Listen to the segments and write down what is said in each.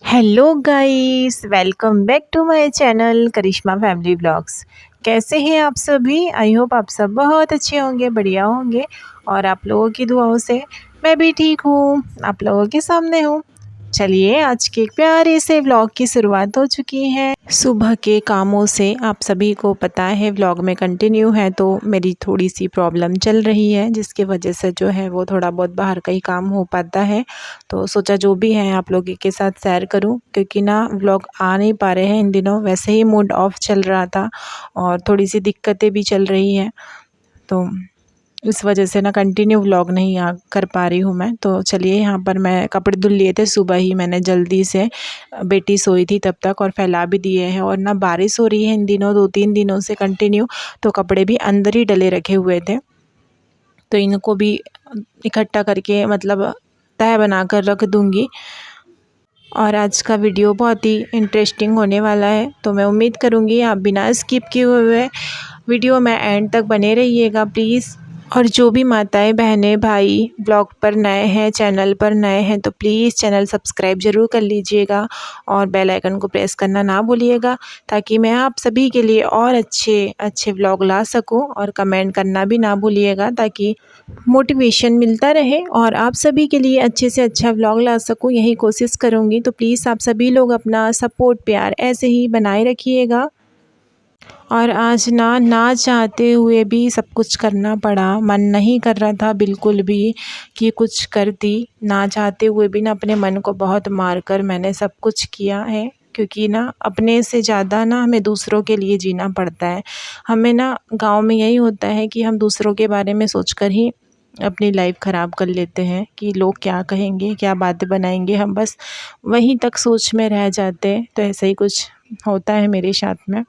Hello guys, welcome back to my channel Karishma family vlogs. कैसे हैं आप सभी? आई होप आप सब बहुत अच्छे होंगे, बढ़िया होंगे। और आप लोगों की दुआओं से मैं भी ठीक हूँ, आप लोगों के सामने हूँ। चलिए, आज के एक प्यारे से व्लॉग की शुरुआत हो चुकी है। सुबह के कामों से आप सभी को पता है व्लॉग में कंटिन्यू है, तो मेरी थोड़ी सी प्रॉब्लम चल रही है जिसकी वजह से जो है वो थोड़ा बहुत बाहर का ही काम हो पाता है। तो सोचा जो भी है आप लोगों के साथ शेयर करूं, क्योंकि ना व्लॉग आ नहीं पा रहे हैं इन दिनों। वैसे ही मूड ऑफ चल रहा था और थोड़ी सी दिक्कतें भी चल रही हैं, तो इस वजह से ना कंटिन्यू व्लॉग नहीं कर पा रही हूँ मैं। तो चलिए, यहाँ पर मैं कपड़े धुल लिए थे सुबह ही, मैंने जल्दी से, बेटी सोई थी तब तक, और फैला भी दिए हैं। और ना बारिश हो रही है इन दिनों, 2-3 दिनों से कंटिन्यू, तो कपड़े भी अंदर ही डले रखे हुए थे। तो इनको भी इकट्ठा करके मतलब तह बना कर रख दूँगी। और आज का वीडियो बहुत ही इंटरेस्टिंग होने वाला है, तो मैं उम्मीद करूँगी आप बिना स्किप किए हुए वीडियो में एंड तक बने रहिएगा प्लीज़। और जो भी माताएं, बहनें, भाई ब्लॉग पर नए हैं, चैनल पर नए हैं, तो प्लीज़ चैनल सब्सक्राइब ज़रूर कर लीजिएगा और बेल आइकन को प्रेस करना ना भूलिएगा, ताकि मैं आप सभी के लिए और अच्छे अच्छे व्लॉग ला सकूं। और कमेंट करना भी ना भूलिएगा, ताकि मोटिवेशन मिलता रहे और आप सभी के लिए अच्छे से अच्छा व्लॉग ला सकूं, यही कोशिश करूंगी। तो प्लीज़ आप सभी लोग अपना सपोर्ट, प्यार ऐसे ही बनाए रखिएगा। और आज ना चाहते हुए भी सब कुछ करना पड़ा, मन नहीं कर रहा था बिल्कुल भी कि कुछ करती। ना चाहते हुए भी ना अपने मन को बहुत मार कर मैंने सब कुछ किया है, क्योंकि ना अपने से ज़्यादा ना हमें दूसरों के लिए जीना पड़ता है। हमें ना गांव में यही होता है कि हम दूसरों के बारे में सोचकर ही अपनी लाइफ ख़राब कर लेते हैं कि लोग क्या कहेंगे, क्या बातें बनाएंगे, हम बस वहीं तक सोच में रह जाते हैं। तो ऐसा ही कुछ होता है मेरे साथ में।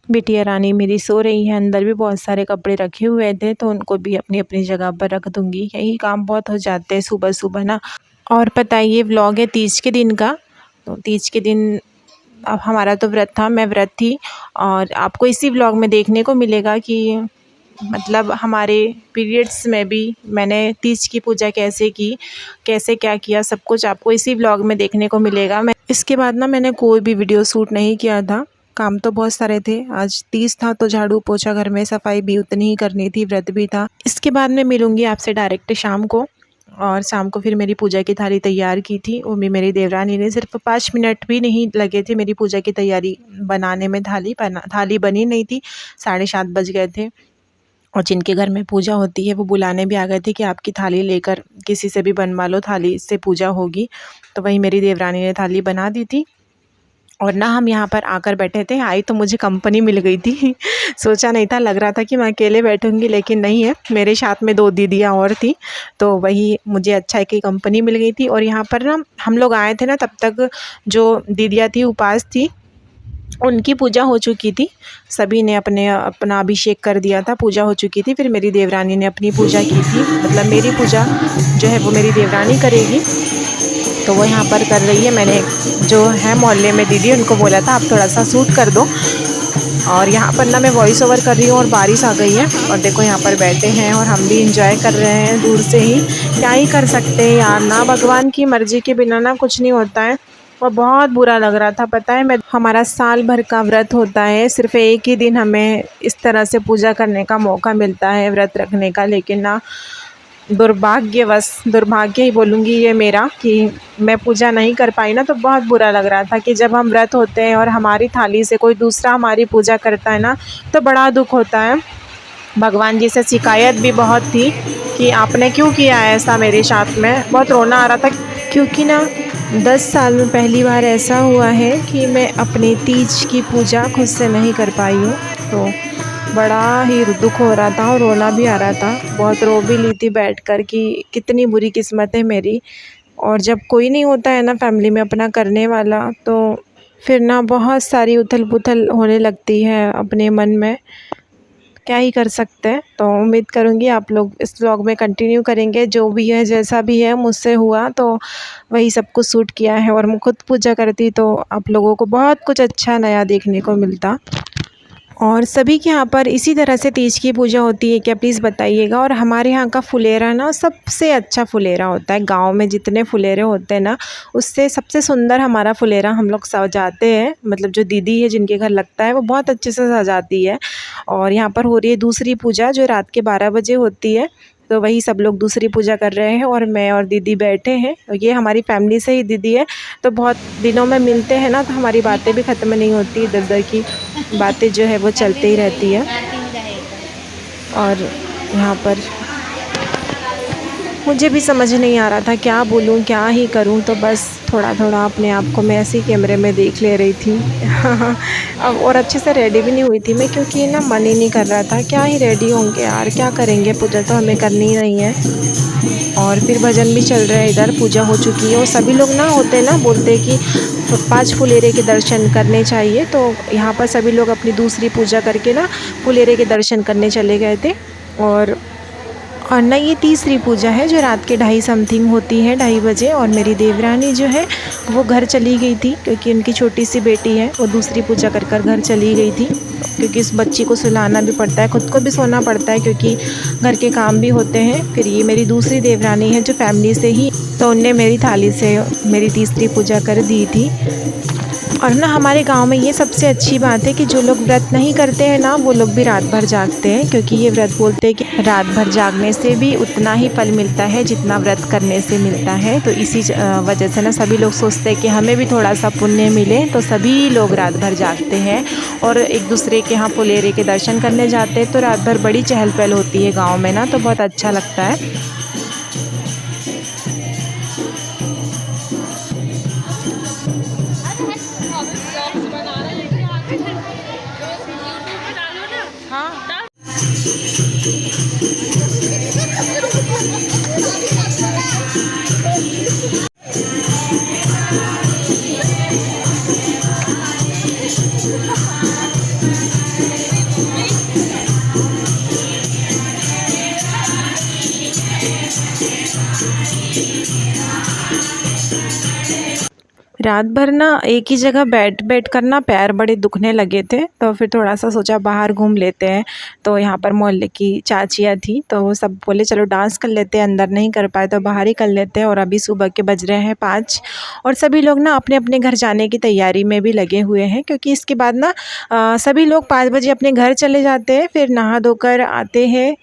बिटिया रानी मेरी सो रही है, अंदर भी बहुत सारे कपड़े रखे हुए थे, तो उनको भी अपनी अपनी जगह पर रख दूंगी। यही काम बहुत हो जाते हैं सुबह सुबह ना। और पता है, ये व्लॉग है तीज के दिन का। तो तीज के दिन अब हमारा तो व्रत था, मैं व्रत थी, और आपको इसी व्लॉग में देखने को मिलेगा कि मतलब हमारे पीरियड्स में भी मैंने तीज की पूजा कैसे की, कैसे क्या किया, सब कुछ आपको इसी व्लॉग में देखने को मिलेगा। मैं इसके बाद ना मैंने कोई भी वीडियो शूट नहीं किया था। काम तो बहुत सारे थे, आज तीज था तो झाड़ू पोछा, घर में सफाई भी उतनी ही करनी थी, व्रत भी था। इसके बाद मैं मिलूंगी आपसे डायरेक्ट शाम को। और शाम को फिर मेरी पूजा की थाली तैयार की थी, वो भी मेरी देवरानी ने। सिर्फ 5 मिनट भी नहीं लगे थे मेरी पूजा की तैयारी बनाने में। थाली बनी नहीं थी, 7:30 बज गए थे। और जिनके घर में पूजा होती है वो बुलाने भी आ गए थे कि आपकी थाली लेकर किसी से भी बनवा लो, थाली से पूजा होगी। तो वही मेरी देवरानी ने थाली बना दी थी। और ना हम यहाँ पर आकर बैठे थे, आई तो मुझे कंपनी मिल गई थी। सोचा नहीं था, लग रहा था कि मैं अकेले बैठूंगी, लेकिन नहीं है, मेरे साथ में 2 दीदियाँ और थी। तो वही मुझे अच्छा है कि कंपनी मिल गई थी। और यहाँ पर ना हम लोग आए थे ना, तब तक जो दीदियाँ थी उपास थी, उनकी पूजा हो चुकी थी। सभी ने अपना अभिषेक कर दिया था, पूजा हो चुकी थी। फिर मेरी देवरानी ने अपनी पूजा की थी, मतलब मेरी पूजा जो है वो मेरी देवरानी करेगी, तो वो यहाँ पर कर रही है। मैंने जो है मोहल्ले में दीदी, उनको बोला था आप थोड़ा सा शूट कर दो। और यहाँ पर ना मैं वॉइस ओवर कर रही हूँ और बारिश आ गई है। और देखो यहाँ पर बैठे हैं और हम भी इंजॉय कर रहे हैं दूर से ही। क्या ही कर सकते हैं यार, ना भगवान की मर्जी के बिना ना कुछ नहीं होता है। और बहुत बुरा लग रहा था, पता है। हमारा साल भर का व्रत होता है, सिर्फ एक ही दिन हमें इस तरह से पूजा करने का मौका मिलता है, व्रत रखने का। लेकिन ना दुर्भाग्यवश, दुर्भाग्य ही बोलूँगी ये मेरा, कि मैं पूजा नहीं कर पाई ना। तो बहुत बुरा लग रहा था कि जब हम व्रत होते हैं और हमारी थाली से कोई दूसरा हमारी पूजा करता है ना, तो बड़ा दुख होता है। भगवान जी से शिकायत भी बहुत थी कि आपने क्यों किया ऐसा मेरे साथ में। बहुत रोना आ रहा था, क्योंकि ना 10 साल में पहली बार ऐसा हुआ है कि मैं अपनी तीज की पूजा खुद से नहीं कर पाई हूँ। तो बड़ा ही दुख हो रहा था और रोना भी आ रहा था। बहुत रो भी ली थी बैठकर कि कितनी बुरी किस्मत है मेरी। और जब कोई नहीं होता है ना फैमिली में अपना करने वाला, तो फिर ना बहुत सारी उथल पुथल होने लगती है अपने मन में। क्या ही कर सकते हैं। तो उम्मीद करूँगी आप लोग इस व्लॉग में कंटिन्यू करेंगे। जो भी है, जैसा भी है, मुझसे हुआ तो वही सब कुछ शूट किया है। और मैं खुद पूजा करती तो आप लोगों को बहुत कुछ अच्छा नया देखने को मिलता। और सभी के यहाँ पर इसी तरह से तीज की पूजा होती है क्या, प्लीज़ बताइएगा। और हमारे यहाँ का फुलेरा ना सबसे अच्छा फुलेरा होता है। गांव में जितने फुलेरे होते हैं ना, उससे सबसे सुंदर हमारा फुलेरा हम लोग सजाते हैं। मतलब जो दीदी है जिनके घर लगता है वो बहुत अच्छे से सजाती है। और यहाँ पर हो रही है दूसरी पूजा जो रात के 12 बजे होती है। तो वही सब लोग दूसरी पूजा कर रहे हैं और मैं और दीदी बैठे हैं। ये हमारी फैमिली से ही दीदी है, तो बहुत दिनों में मिलते हैं ना, तो हमारी बातें भी ख़त्म नहीं होती, इधर उधर की बातें जो है वो चलते ही रहती है। और यहाँ पर मुझे भी समझ नहीं आ रहा था क्या बोलूँ क्या ही करूँ, तो बस थोड़ा थोड़ा अपने आप को मैं ऐसे ही कैमरे में देख ले रही थी। अब और अच्छे से रेडी भी नहीं हुई थी मैं, क्योंकि ना मन ही नहीं कर रहा था। क्या ही रेडी होंगे यार, क्या करेंगे, पूजा तो हमें करनी ही नहीं है। और फिर भजन भी चल रहा है, इधर पूजा हो चुकी है। और सभी लोग ना होते हैं ना, बोलते हैं कि 5 फुलेरे के दर्शन करने चाहिए। तो यहाँ पर सभी लोग अपनी दूसरी पूजा करके ना फुलेरे के दर्शन करने चले गए थे। और ना ये तीसरी पूजा है जो रात के 2:30 समथिंग होती है, 2:30 बजे। और मेरी देवरानी जो है वो घर चली गई थी, क्योंकि उनकी छोटी सी बेटी है, वो दूसरी पूजा कर कर घर चली गई थी। क्योंकि इस बच्ची को सुलाना भी पड़ता है, ख़ुद को भी सोना पड़ता है, क्योंकि घर के काम भी होते हैं। फिर ये मेरी दूसरी देवरानी है जो फैमिली से ही, तो उनने मेरी थाली से मेरी तीसरी पूजा कर दी थी। और ना हमारे गांव में ये सबसे अच्छी बात है कि जो लोग व्रत नहीं करते हैं ना, वो लोग भी रात भर जागते हैं। क्योंकि ये व्रत बोलते हैं कि रात भर जागने से भी उतना ही फल मिलता है जितना व्रत करने से मिलता है। तो इसी वजह से ना सभी लोग सोचते हैं कि हमें भी थोड़ा सा पुण्य मिले, तो सभी लोग रात भर जागते हैं और एक दूसरे के यहाँ फुलेरे के दर्शन करने जाते हैं। तो रात भर बड़ी चहल पहल होती है गाँव में ना, तो बहुत अच्छा लगता है। रात भर ना एक ही जगह बैठ बैठ कर ना पैर बड़े दुखने लगे थे, तो फिर थोड़ा सा सोचा बाहर घूम लेते हैं। तो यहाँ पर मोहल्ले की चाचियाँ थी, तो वो सब बोले चलो डांस कर लेते हैं, अंदर नहीं कर पाए तो बाहर ही कर लेते हैं। और अभी सुबह के बज रहे हैं 5 और सभी लोग ना अपने अपने घर जाने की तैयारी में भी लगे हुए हैं। क्योंकि इसके बाद ना सभी लोग 5 बजे अपने घर चले जाते हैं, फिर नहा धोकर आते हैं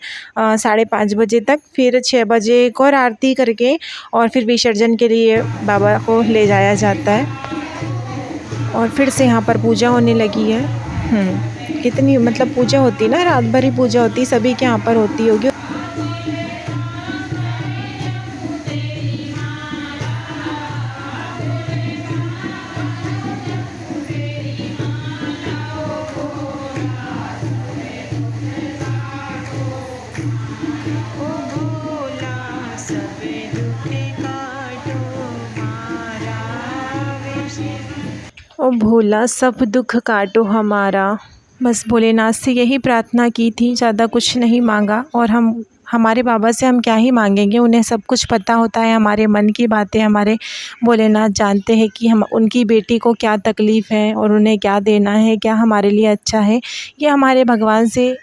5:30 बजे तक। फिर 6 बजे एक और आरती करके और फिर विसर्जन के लिए बाबा को ले जाया जाता है। और फिर से यहाँ पर पूजा होने लगी है। कितनी मतलब पूजा होती है ना, रात भर ही पूजा होती है, सभी के यहाँ पर होती होगी। ओ भोला सब दुख काटो हमारा, बस भोलेनाथ से यही प्रार्थना की थी, ज़्यादा कुछ नहीं मांगा। और हमारे बाबा से हम क्या ही मांगेंगे, उन्हें सब कुछ पता होता है, हमारे मन की बातें हमारे भोलेनाथ जानते हैं कि हम उनकी बेटी को क्या तकलीफ़ है और उन्हें क्या देना है, क्या हमारे लिए अच्छा है। ये हमारे भगवान से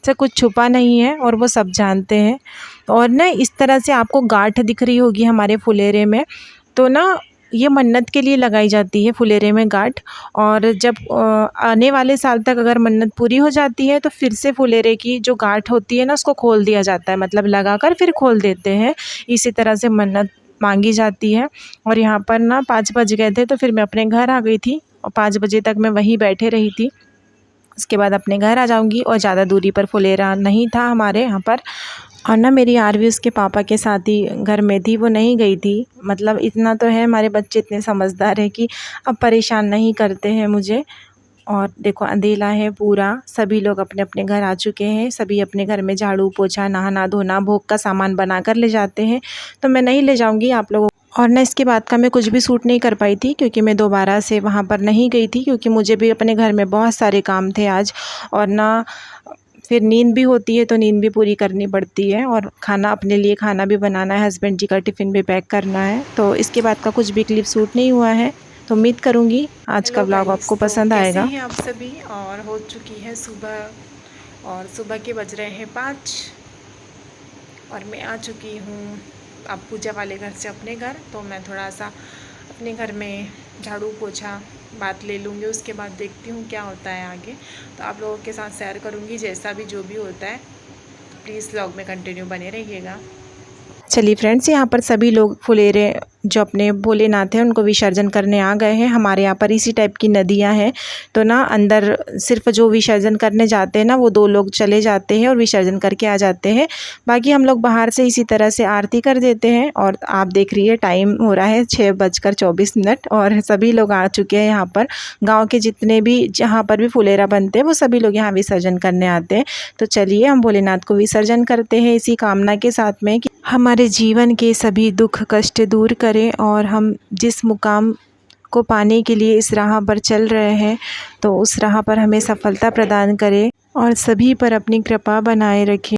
कुछ छुपा नहीं है और वो सब जानते हैं। और ना इस तरह से आपको गांठ दिख रही होगी हमारे फुलेरे में, तो ना ये मन्नत के लिए लगाई जाती है फुलेरे में गांठ। और जब आने वाले साल तक अगर मन्नत पूरी हो जाती है तो फिर से फुलेरे की जो गांठ होती है ना, उसको खोल दिया जाता है, मतलब लगाकर फिर खोल देते हैं। इसी तरह से मन्नत मांगी जाती है। और यहाँ पर ना 5 बज गए थे, तो फिर मैं अपने घर आ गई थी और 5 बजे तक मैं वहीं बैठे रही थी। उसके बाद अपने घर आ जाऊँगी। और ज़्यादा दूरी पर फुलेरा नहीं था हमारे यहाँ पर। और ना मेरी आरवी उसके पापा के साथ ही घर में थी, वो नहीं गई थी। मतलब इतना तो है, हमारे बच्चे इतने समझदार हैं कि अब परेशान नहीं करते हैं मुझे। और देखो अंधेला है पूरा, सभी लोग अपने अपने घर आ चुके हैं, सभी अपने घर में झाड़ू पोछा नहाना धोना भोग का सामान बना कर ले जाते हैं। तो मैं नहीं ले जाऊंगी आप लोगों। और ना इसके बाद का मैं कुछ भी शूट नहीं कर पाई थी, क्योंकि मैं दोबारा से वहाँ पर नहीं गई थी, क्योंकि मुझे भी अपने घर में बहुत सारे काम थे आज। और ना फिर नींद भी होती है, तो नींद भी पूरी करनी पड़ती है। और खाना अपने लिए खाना भी बनाना है, हस्बैंड जी का टिफ़िन भी पैक करना है। तो इसके बाद का कुछ भी क्लिप शूट नहीं हुआ है। तो उम्मीद करूँगी आज का व्लॉग आपको पसंद आएगा। कैसे हैं आप सभी? और हो चुकी है सुबह और सुबह के बज रहे हैं 5 और मैं आ चुकी हूँ अब पूजा वाले घर से अपने घर। तो मैं थोड़ा सा अपने घर में झाड़ू पोछा बात ले लूँगी, उसके बाद देखती हूँ क्या होता है आगे। तो आप लोगों के साथ शेयर करूँगी जैसा भी जो भी होता है। प्लीज़ व्लॉग में कंटिन्यू बने रहिएगा। चलिए फ्रेंड्स, यहाँ पर सभी लोग फुलेरे जो अपने भोलेनाथ हैं उनको विसर्जन करने आ गए हैं। हमारे यहाँ पर इसी टाइप की नदियाँ हैं, तो ना अंदर सिर्फ जो विसर्जन करने जाते हैं ना वो 2 लोग चले जाते हैं और विसर्जन करके आ जाते हैं। बाकी हम लोग बाहर से इसी तरह से आरती कर देते हैं। और आप देख रही है टाइम हो रहा है 6:24 और सभी लोग आ चुके हैं यहाँ पर। गाँव के जितने भी जहाँ पर भी फुलेरा बनते हैं वो सभी लोग यहाँ विसर्जन करने आते हैं। तो चलिए हम भोलेनाथ को विसर्जन करते हैं इसी कामना के साथ में कि हमारे जीवन के सभी दुख कष्ट दूर करें और हम जिस मुकाम को पाने के लिए इस राह पर चल रहे हैं तो उस राह पर हमें सफलता प्रदान करें और सभी पर अपनी कृपा बनाए रखें।